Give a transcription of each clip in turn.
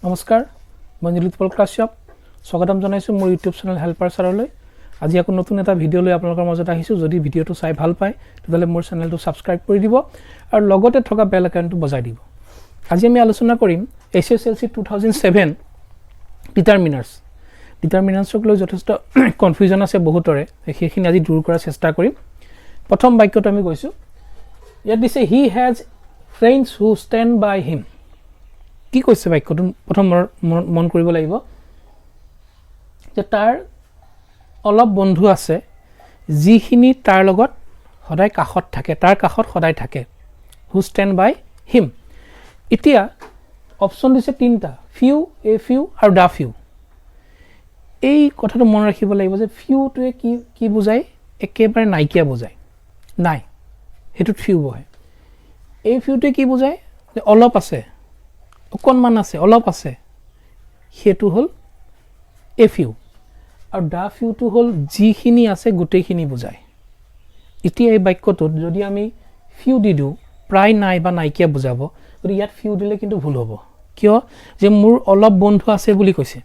নমস্কাৰ মই নীলোৎপল কাশ্যপ স্বাগতম জনাইছো মোৰ ইউটিউব চেনেল হেল্পাৰ ছাৰলৈ আজি আকৌ নতুন এটা ভিডিও লৈ আপোনালোকৰ মাজত আহিছো যদি ভিডিওটো চাই ভাল পায় তেতিয়ালে মোৰ চেনেলটো সাবস্ক্ৰাইব কৰি দিব আৰু লগতে থকা বেল আইকনটো বজাই দিব আজি আমি আলোচনা কৰিম hslc 2007 ডিটাৰমিনাৰ্ছক লৈ যথেষ্ট কনফিউজন আছে বহুতৰে সেইখিনি আজি দূৰ কৰাৰ চেষ্টা কৰিম প্ৰথম বাক্যটো আমি কৈছো ইয়াত দিছে he has friends who stand by him কি কৈছে বাক্যটো প্ৰথম মন কৰিব লাগিব যে তাৰ অলপ বন্ধু আছে যিখিনি তাৰ লগত সদায় কাখত থাকে তাৰ কাখত সদায় থাকে who stand by him এতিয়া অপচন দিছে তিনটা few a few আৰু the few এই কথাটো মন ৰাখিব লাগিব যে few টোৱে কি বুজায় একেবাৰে নাইকিয়া বুজায় নাই হেতুত few বহে এই few টোৱে কি বুজায় যে অলপ আছে অকনমান আছে অলপ আছে হেতু হল a few আৰু the few টো হল যিখিনি আছে গুটেইখিনি বুজায় এতিয়া এই বাক্যটোত যদি আমি few দিদু প্ৰায় নাই বা নাইকিয়া বুজাব গতি ইয়াত few দিলে কিন্তু ভুল হ'ব কিয় যে মোৰ অলপ বন্ধু আছে বুলি কৈছে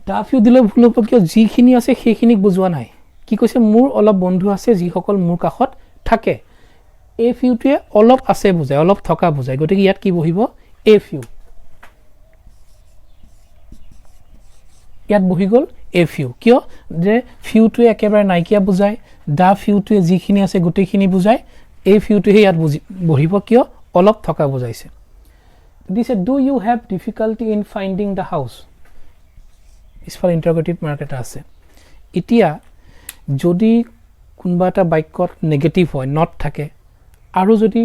the few দিলে ভুল হ'ব কিয় যিখিনি আছে সেইখিনিক বুজোৱা নাই কি কৈছে মোৰ অলপ বন্ধু আছে যিসকল মোৰ কাখত থাকে a few টোৱে অলপ আছে বুজায় অলপ থকা বুজায় গতিকে ইয়াত কি বহিব a few ইয়াত বহি গল a few কিয় যে few টোৱে একেবাৰে নাইকিয়া বুজায় the few টোৱে যিখিনি আছে গুটেইখিনি বুজায় a few টোৱে ইয়াত বহিব কিয় অলপ থকা বুজাইছে দিছে do you have difficulty in finding the house ইসফাল ইন্টারোগেটিভ মার্ক এটা আছে এতিয়া যদি কোনবা এটা বাক্যত নেগেটিভ হয় নট থাকে আৰু যদি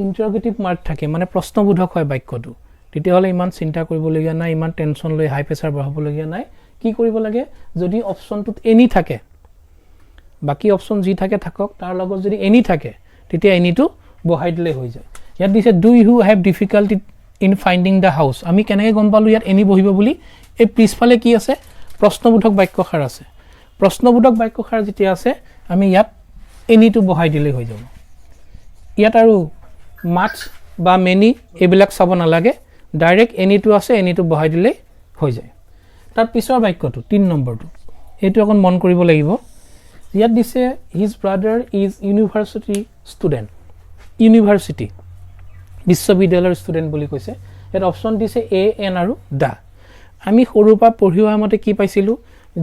ইন্টাৰোগেটিভ মাৰ্ক থাকে মানে প্ৰশ্নবোধক হয় বাক্যটো তেতিয়া হলে ইমান চিন্তা কৰিব লগিয়া নাই ইমান টেনশন লৈ হাই প্ৰেসাৰ বঢ়াব লগিয়া নাই কি কৰিব লাগে যদি অপচনটোত এনি থাকে বাকি অপচন যি থাকে থাকক তাৰ লগত যদি এনি থাকে তেতিয়া এনিটো বহাই দিলে হৈ যায় ইয়াত দিছে do you have difficulty in finding the house আমি কেনেকৈ গম পালো ইয়াত এনি বহিব বুলি এই পিছফালে কি আছে প্ৰশ্নবোধক বাক্যখাৰ আছে প্ৰশ্নবোধক বাক্যখাৰ যেতিয়া আছে আমি ইয়াত এনিটো বহাই দিলে হৈ যাব ইয়াত আৰু much বা many এবিলাক চাব নালাগে ডাইৰেক্ট এনিটো আছে এনিটো বহাই দিলে হৈ যায় তাৰ পিছৰ বাক্যটো 3 নম্বৰটো এটো অকন মন কৰিব লাগিব ইয়াত দিছে his brother is university student university বিশ্ববিদ্যালয়ৰ ষ্টুডেন্ট বুলি কৈছে ইয়াত অপচন দিছে a n আৰু the আমি সৰুৰ পৰা পঢ়িওৱা মতে কি পাইছিলো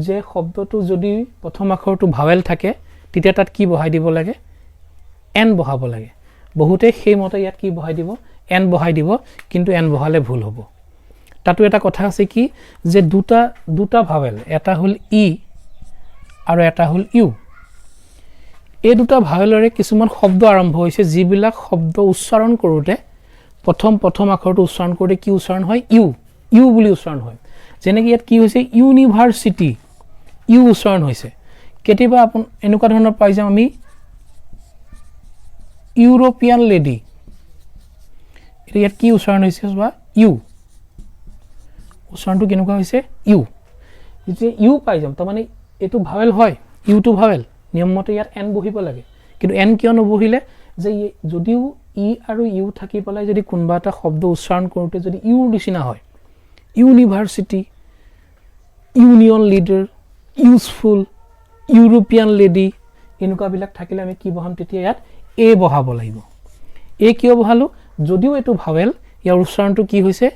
যে শব্দটো যদি প্ৰথম আখৰটো ভাৱেল থাকে তেতিয়া তাত কি বহাই দিব লাগে n বহাব লাগে বহুতে সেই মতে ইয়াত কি বহাই দিব n বহাই দিব কিন্তু n বহালে ভুল হ'ব তাতো এটা কথা আছে কি যে দুটা ভাৱেল এটা হল ই আৰু এটা হল ইউ এই দুটা ভাৱেলৰে কিছুমান শব্দ আৰম্ভ হৈছে যিবিলাক শব্দ উচ্চাৰণ কৰোতে প্ৰথম আখৰটো উচ্চাৰণ কৰোতে কি উচ্চাৰণ হয় ইউ বুলি উচ্চাৰণ হয় যেনে কি ইয়াত কি হৈছে ইউনিভাৰ্সিটি ইউ উচ্চাৰণ হৈছে কেতিয়াবা আপোন এনেকুৱা ধৰণৰ পাই যাম আমি ইউৰোপিয়ান লেডি ইয়াত কি উচ্চাৰণ হৈছে বা ইউ উচ্চাৰণটো কেনেকুৱা হৈছে ইউ যেতিয়া ইউ পাই যাম তাৰ মানে এটো ভাৱেল হয় ইউটো ভাৱেল নিয়ম মতে ইয়াত n বহিব লাগে কিন্তু n কিয় নবহিলে যে যদিও ই আৰু ইউ থাকি পলাই যদি কোনবা এটা শব্দ উচ্চাৰণ কৰোতে যদি ইউৰ নিচিনা হয় university union leader useful European lady এনেকুৱা বিলাক থাকিলে আমি কি বহাম তেতিয়া ইয়াত a বহাব লাগিব a কিয় বহালো যদিও এটো ভাৱেল ইয়াৰ উচ্চাৰণটো কি হৈছে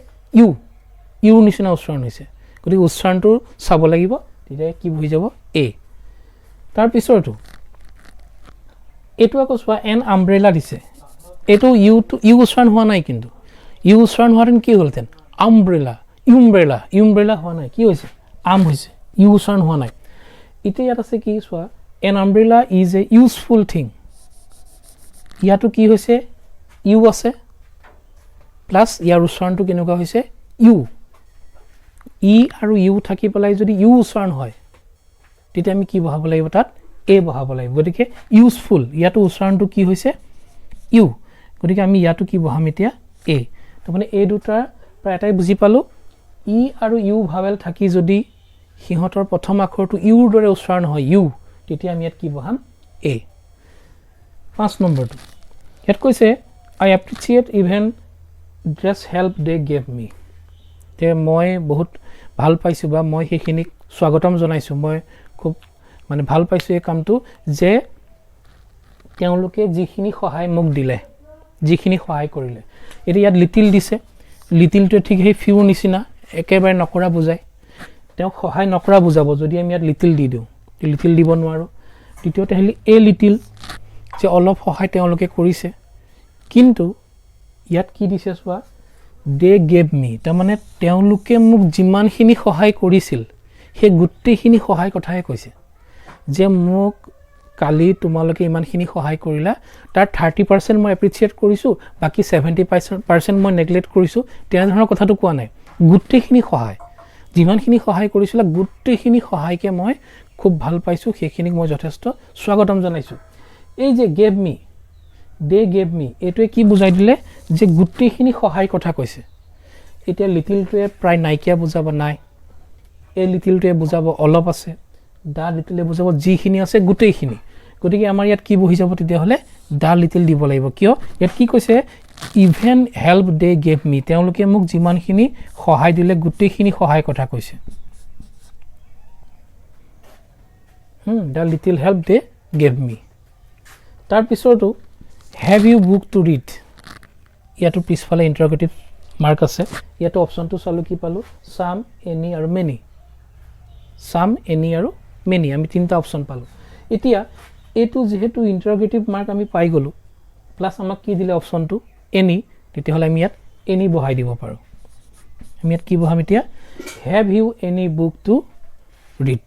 ইউৰ নিচিনা উচ্চাৰণ হৈছে গতিকে উচ্চাৰণটো চাব লাগিব তেতিয়া কি বহি যাব a তাৰ পিছৰটো এটো আকৌ চোৱা এন আমব্ৰেলা দিছে এটো ইউ উচ্চাৰণ হোৱা নাই কিন্তু ইউ উচ্চাৰণ হোৱাতেন কি হ'লতেন আমব্ৰেলা হোৱা নাই কি হৈছে আম হৈছে ইউ উচ্চাৰণ হোৱা নাই এতিয়া ইয়াত আছে কি চোৱা N umbrella is a useful thing ইয়াতো কি হৈছে ইউ আছে প্লাছ ইয়াৰ উচ্চাৰণটো কেনেকুৱা হৈছে ইউ ই আৰু ইউ থাকি পেলাই যদি ইউ উচ্চাৰণ হয় তেতিয়া আমি কি বহাব লাগিব তাত a বহাব লাগিব গতিকে ইউজফুল ইয়াতো উচ্চাৰণটো কি হৈছে ইউ গতিকে আমি ইয়াতো কি বহাম এতিয়া a তাৰমানে এই দুটা প্ৰায় এটাই বুজি পালো ই আৰু ইউ ভাৱেল থাকি যদি সিহঁতৰ প্ৰথম আখৰটো ইউৰ দৰে উচ্চাৰণ হয় ইউ তেতিয়া আমি ইয়াত কি বহাম a 5 নম্বৰটো ইয়াত কৈছে I appreciate even just help they gave me তে মই বহুত ভাল পাইছোঁ বা মই সেইখিনিক স্বাগতম জনাইছোঁ মই খুব মানে ভাল পাইছোঁ এই কামটো যে তেওঁলোকে যিখিনি সহায় মোক দিলে যিখিনি সহায় কৰিলে এতিয়া ইয়াত লিটিল দিছে লিটিলটোৱে ঠিক সেই ফিউ নিচিনা একেবাৰে নকৰা বুজায় তেওঁক সহায় নকৰা বুজাব যদি আমি ইয়াত লিটিল দি দিওঁ লিটিল দিব নোৱাৰোঁ দ্বিতীয়তে আহিলে এ লিটিল যে অলপ সহায় তেওঁলোকে কৰিছে কিন্তু ইয়াত কি দিছে চোৱা দে গেভ মি তাৰমানে তেওঁলোকে মোক যিমানখিনি সহায় কৰিছিল সেই গোটেইখিনি সহায় কথাহে কৈছে যে মোক কালি তোমালোকে ইমানখিনি সহায় কৰিলা তাৰ 30% মই এপ্ৰিচিয়েট কৰিছোঁ বাকী 70% মই নেগলেক্ট কৰিছোঁ তেনেধৰণৰ কথাটো কোৱা নাই গোটেইখিনি সহায় যিমানখিনি সহায় কৰিছিলা গোটেইখিনি সহায়কে মই খুব ভাল পাইছোঁ সেইখিনিক মই যথেষ্ট স্বাগতম জনাইছোঁ এই যে গেভ মি দে গেভ মি এইটোৱে কি বুজাই দিলে যে গোটেইখিনি সহায় কথা কৈছে এতিয়া লিটিলটোৱে প্ৰায় নাইকিয়া বুজাব নাই এই লিটিলটোৱে বুজাব অলপ আছে দা লিটিলে বুজাব যিখিনি আছে গোটেইখিনি গতিকে আমাৰ ইয়াত কি বহি যাব তেতিয়াহ'লে দা লিটিল দিব লাগিব কিয় ইয়াত কি কৈছে even help they gave me তেওঁলোকে মোক যিমানখিনি সহায় দিলে গোটেইখিনি সহায় কথা কৈছে the little help they gave me তাৰপিছতো have you book to read ইয়াতো পিছফালে ইণ্টাৰগেটিভ মাৰ্ক আছে ইয়াতো অপশ্যনটো চালোঁ কি পালোঁ চাম এনি আৰু মেনি চাম এনি আৰু মেনি আমি তিনিটা অপশ্যন পালোঁ এতিয়া এইটো যেহেতু ইণ্টাৰগেটিভ মাৰ্ক আমি পাই গ'লোঁ প্লাছ আমাক কি দিলে অপশ্যনটো এনি তেতিয়াহ'লে আমি ইয়াত এনি বহাই দিব পাৰোঁ আমি ইয়াত কি বহাম এতিয়া have you any book to read